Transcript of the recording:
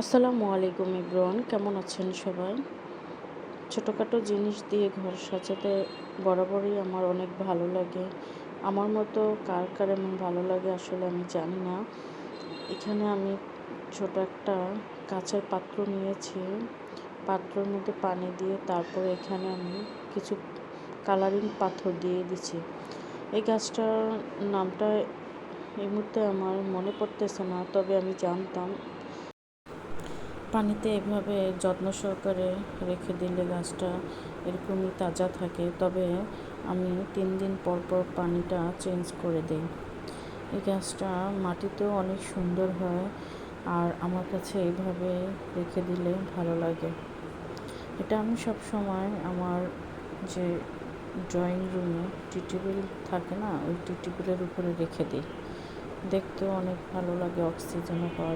আসসালামু আলাইকুম এভরিওয়ান, কেমন আছেন সবাই? ছোটোখাটো জিনিস দিয়ে ঘর সাজাতে বরাবরই আমার অনেক ভালো লাগে। আমার মতো কার কার এমন ভালো লাগে আসলে আমি জানি না। এখানে আমি ছোট একটা কাঁচের পাত্র নিয়েছি। পাত্রের মধ্যে পানি দিয়ে তারপরে এখানে আমি কিছু কালারিং পাথর দিয়ে দিচ্ছি। এই গাছটার নামটা এই মুহূর্তে আমার মনে পড়তেছে না, তবে আমি জানতাম পানিতে এভাবে যত্ন সহকারে রেখে দিলে গাছটা এরকমই তাজা থাকে। তবে আমি 3 দিন পর পর পানিটা চেঞ্জ করে দিই। এই গাছটা মাটিতেও অনেক সুন্দর হয়, আর আমার কাছে এইভাবে রেখে দিলে ভালো লাগে। এটা আমি সব সময় আমার যে ড্রয়িং রুমে টি টেবিল থাকে না, ওই টি টেবিলের উপরে রেখে দিই। দেখতেও অনেক ভালো লাগে, অক্সিজেনও পাওয়া